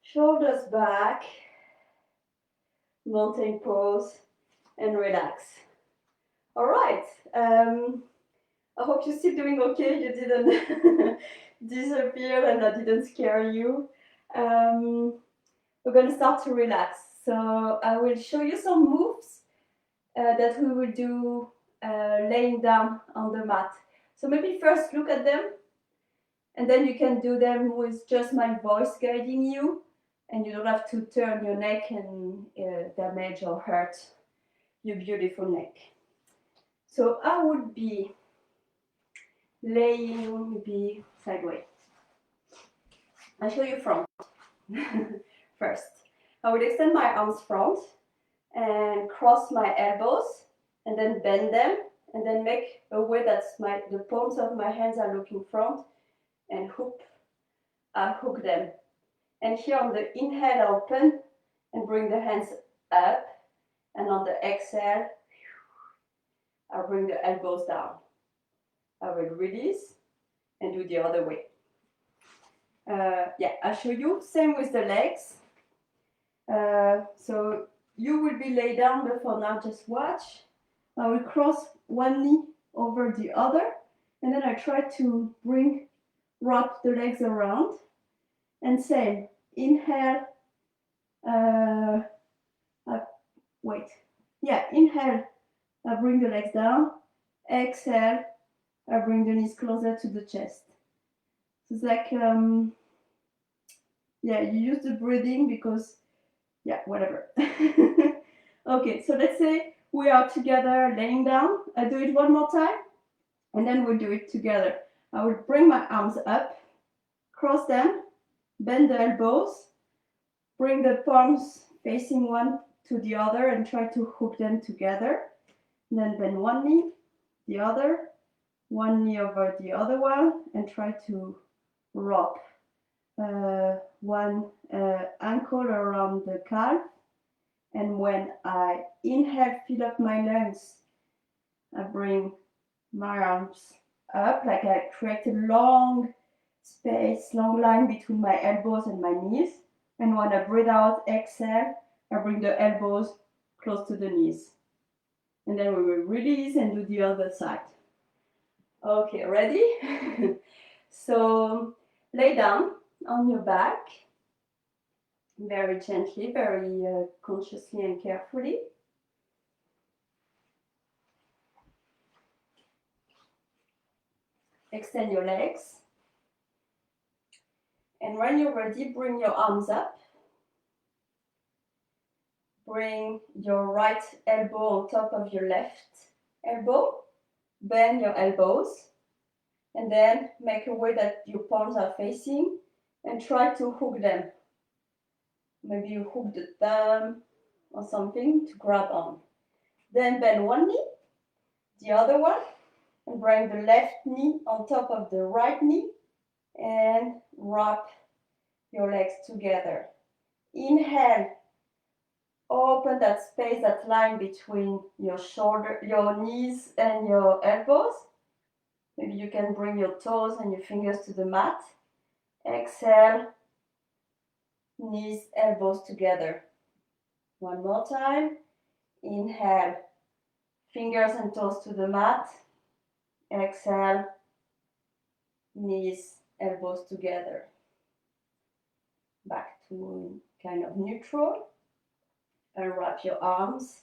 Speaker 1: Shoulders back, mountain pose, and relax. All right. I hope you're still doing okay. You didn't disappear and I didn't scare you. We're going to start to relax. So I will show you some moves that we will do laying down on the mat. So maybe first look at them, and then you can do them with just my voice guiding you, and you don't have to turn your neck and damage or hurt your beautiful neck. So I would be laying maybe sideways. I'll show you front first. I will extend my arms front and cross my elbows and then bend them and then make a way that the palms of my hands are looking front and I hook them. And here on the inhale, I open and bring the hands up, and on the exhale, I bring the elbows down. I will release and do the other way. I'll show you. Same with the legs. So you will be laid down, but for now, just watch. I will cross one knee over the other, and then I try to wrap the legs around. And same, inhale. Inhale. I bring the legs down. Exhale. I bring the knees closer to the chest. So it's like, you use the breathing because, whatever. Okay, so let's say we are together laying down. I do it one more time, and then we'll do it together. I will bring my arms up, cross them, bend the elbows, bring the palms facing one to the other and try to hook them together. And then bend one knee, the other, one knee over the other one, and try to wrap one ankle around the calf. And when I inhale, fill up my lungs, I bring my arms up, like I create a long line between my elbows and my knees. And when I breathe out, exhale, I bring the elbows close to the knees. And then we will release and do the other side. Okay, ready? So lay down on your back, very gently, very consciously and carefully. Extend your legs. And when you're ready, bring your arms up. Bring your right elbow on top of your left elbow. Bend your elbows. And then make a way that your palms are facing and try to hook them. Maybe you hook the thumb or something to grab on. Then bend one knee, the other one, and bring the left knee on top of the right knee and wrap your legs together. Inhale, open that space, that line between your knees and your elbows. Maybe you can bring your toes and your fingers to the mat. Exhale, knees, elbows together. One more time. Inhale, fingers and toes to the mat. Exhale, knees, elbows together. Back to kind of neutral. Unwrap your arms,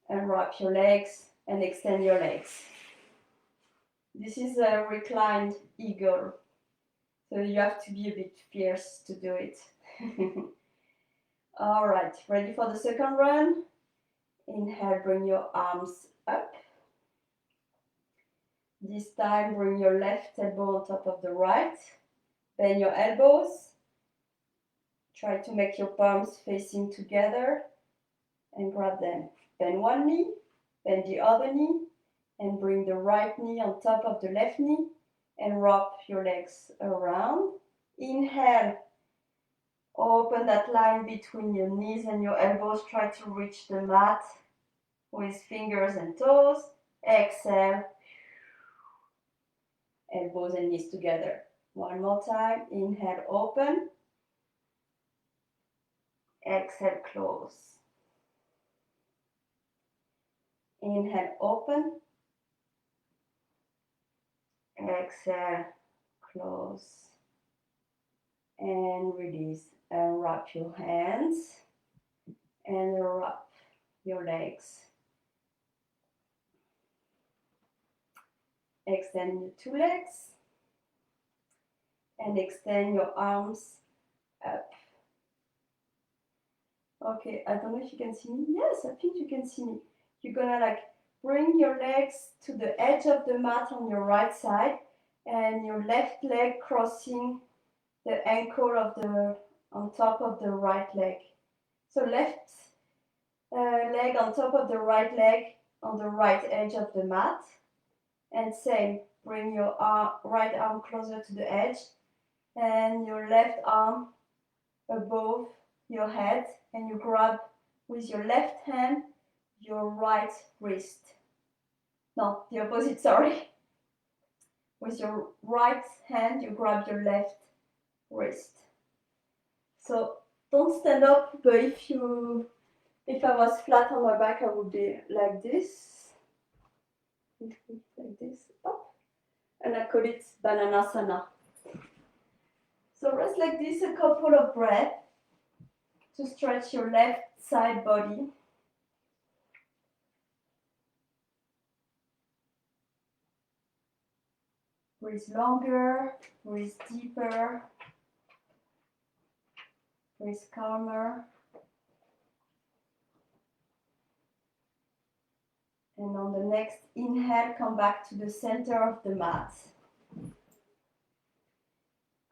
Speaker 1: unwrap your legs, and extend your legs. This is a reclined eagle, so you have to be a bit fierce to do it. All right, ready for the second run? Inhale, bring your arms up. This time, bring your left elbow on top of the right. Bend your elbows. Try to make your palms facing together and grab them. Bend one knee, bend the other knee, and bring the right knee on top of the left knee and wrap your legs around. Inhale, open that line between your knees and your elbows. Try to reach the mat with fingers and toes. Exhale, elbows and knees together. One more time. Inhale, open. Exhale, close. Inhale, open. Exhale, close. And release. And wrap your hands. And wrap your legs. Extend your two legs. And extend your arms up. Okay, I don't know if you can see me. Yes, I think you can see me. You're gonna bring your legs to the edge of the mat on your right side and your left leg crossing the ankle on top of the right leg. So left leg on top of the right leg on the right edge of the mat. And same, bring your right arm closer to the edge and your left arm above your head, and you grab with your left hand your right wrist. No, the opposite, sorry. With your right hand, you grab your left wrist. So don't stand up, but if I was flat on my back, I would be like this. Like this, up. And I call it Bananasana. So rest like this a couple of breaths to stretch your left side body. Breathe longer, breathe deeper, breathe calmer. And on the next inhale, come back to the center of the mat.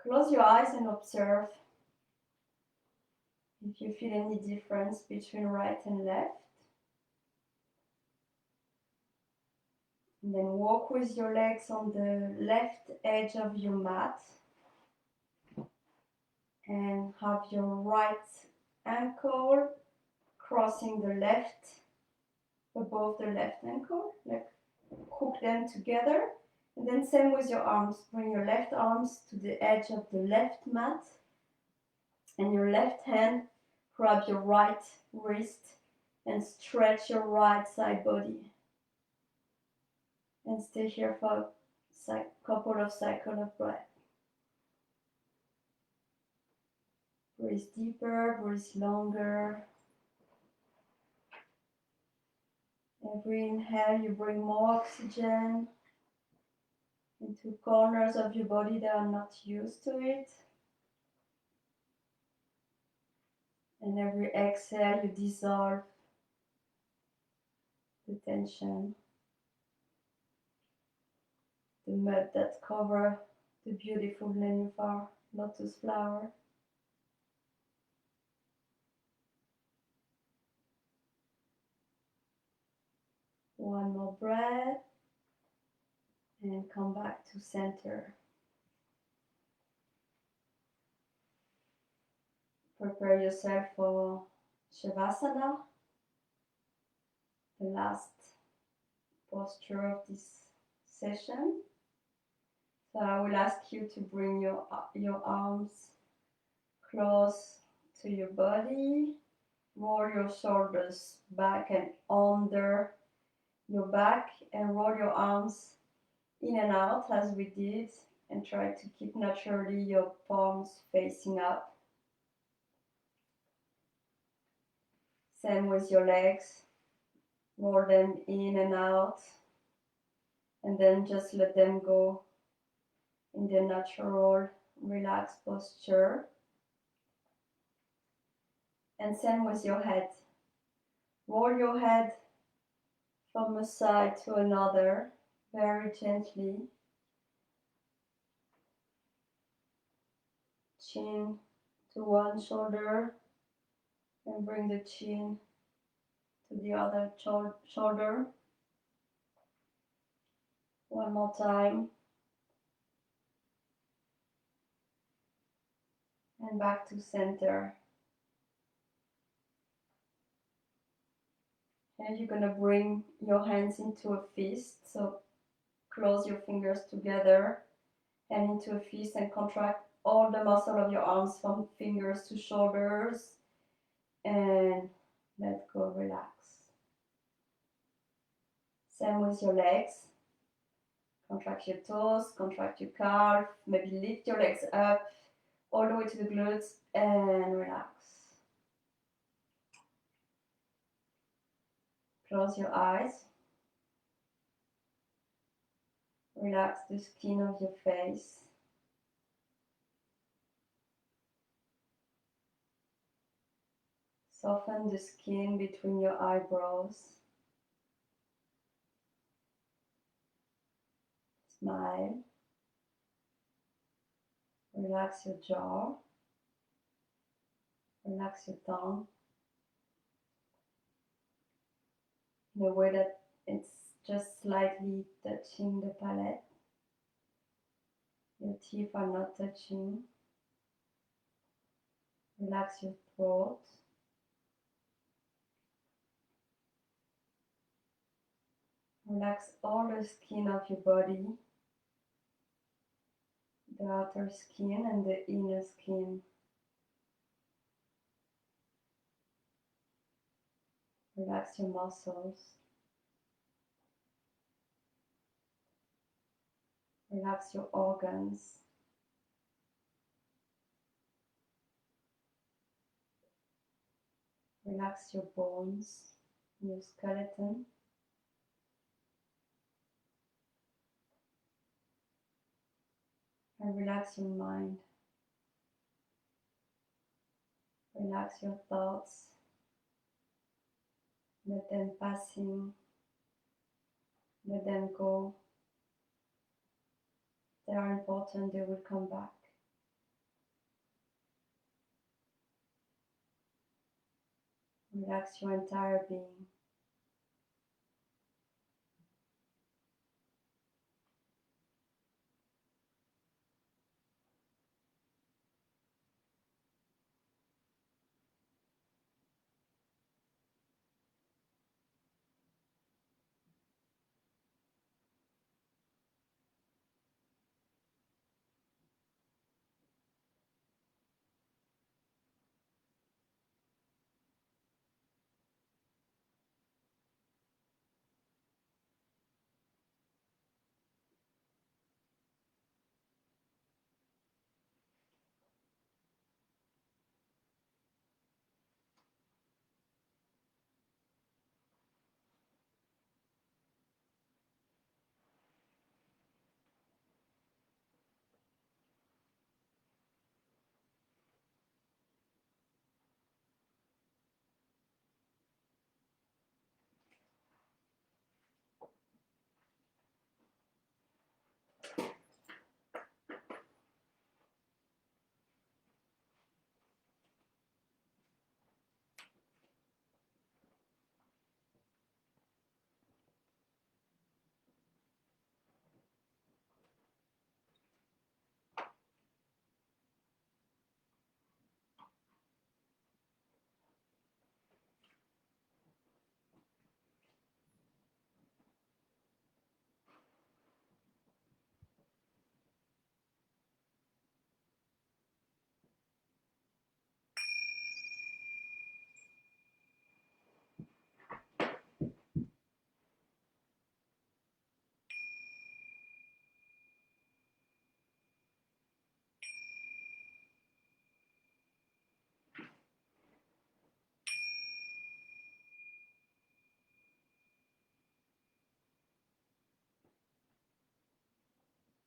Speaker 1: Close your eyes and observe if you feel any difference between right and left. And then walk with your legs on the left edge of your mat. And have your right ankle crossing the left above the left ankle. Like hook them together. And then same with your arms. Bring your left arms to the edge of the left mat. And your left hand, grab your right wrist and stretch your right side body. And stay here for a couple of cycles of breath. Breathe deeper, breathe longer. Every inhale, you bring more oxygen into corners of your body that are not used to it. And every exhale, you dissolve the tension, the mud that covers the beautiful Nenufar lotus flower. One more breath and come back to center. Prepare yourself for Shavasana, the last posture of this session. So I will ask you to bring your arms close to your body. Roll your shoulders back and under your back and roll your arms in and out as we did, and try to keep naturally your palms facing up. Same with your legs. Roll them in and out, and then just let them go in the natural, relaxed posture. And same with your head. Roll your head from a side to another, very gently. Chin to one shoulder, and bring the chin to the other shoulder. One more time. And back to center. And you're gonna bring your hands into a fist. So close your fingers together and into a fist and contract all the muscle of your arms from fingers to shoulders. And let go, relax. Same with your legs. Contract your toes, contract your calf, maybe lift your legs up all the way to the glutes and relax. Close your eyes. Relax the skin of your face. Soften the skin between your eyebrows. Smile. Relax your jaw. Relax your tongue in a way that it's just slightly touching the palate. Your teeth are not touching. Relax your throat. Relax all the skin of your body, the outer skin and the inner skin. Relax your muscles. Relax your organs. Relax your bones, your skeleton. And relax your mind. Relax your thoughts. Let them passing. Let them go. They are important, they will come back. Relax your entire being.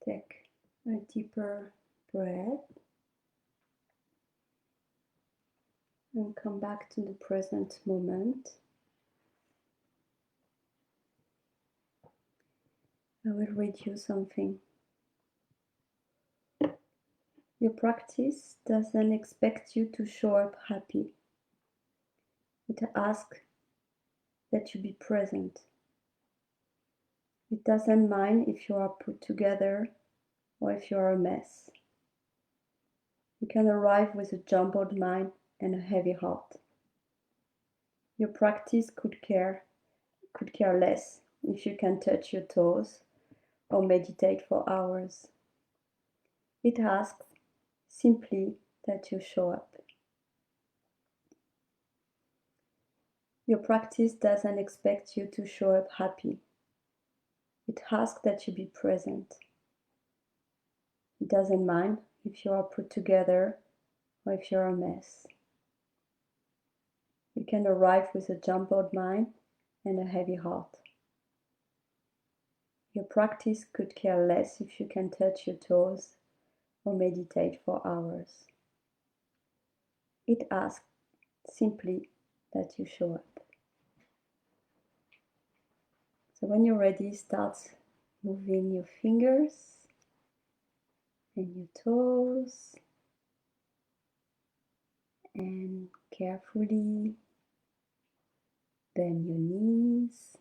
Speaker 1: Take a deeper breath and come back to the present moment. I will read you something. Your practice doesn't expect you to show up happy. It asks that you be present. It doesn't mind if you are put together or if you are a mess. You can arrive with a jumbled mind and a heavy heart. Your practice could care less if you can touch your toes or meditate for hours. It asks simply that you show up. Your practice doesn't expect you to show up happy. It asks that you be present. It doesn't mind if you are put together or if you're a mess. You can arrive with a jumbled mind and a heavy heart. Your practice could care less if you can touch your toes or meditate for hours. It asks simply that you show up. So when you're ready, start moving your fingers and your toes, and carefully bend your knees.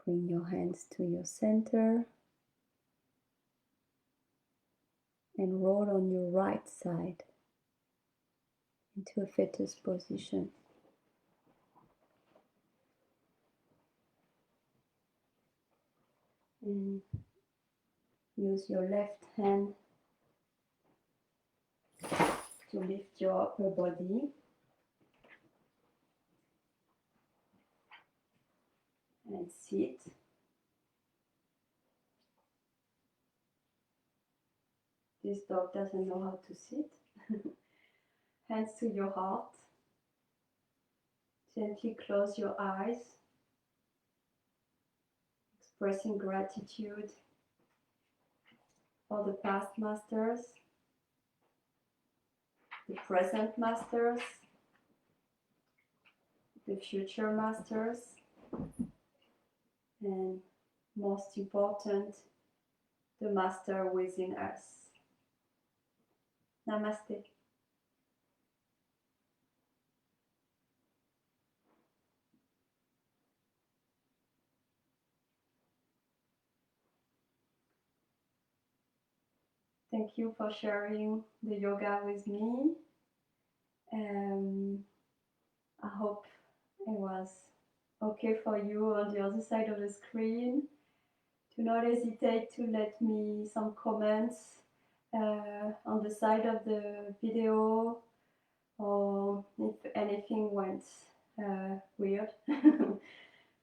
Speaker 1: Bring your hands to your center and roll on your right side into a fetus position. And use your left hand to lift your upper body and sit. This dog doesn't know how to sit. Hands to your heart. Gently close your eyes, expressing gratitude for the past masters, the present masters, the future masters, and most important, the master within us. Namaste. Thank you for sharing the yoga with me. I hope it was okay for you on the other side of the screen. Do not hesitate to let me some comments on the side of the video, or if anything went weird.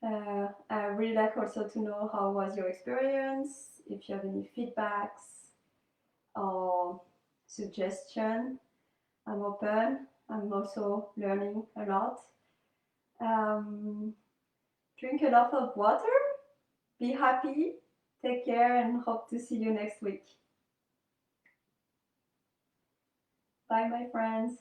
Speaker 1: I really like also to know how was your experience, if you have any feedbacks or suggestion. I'm open. I'm also learning a lot. Drink a lot of water, be happy, take care, and hope to see you next week. Bye, my friends.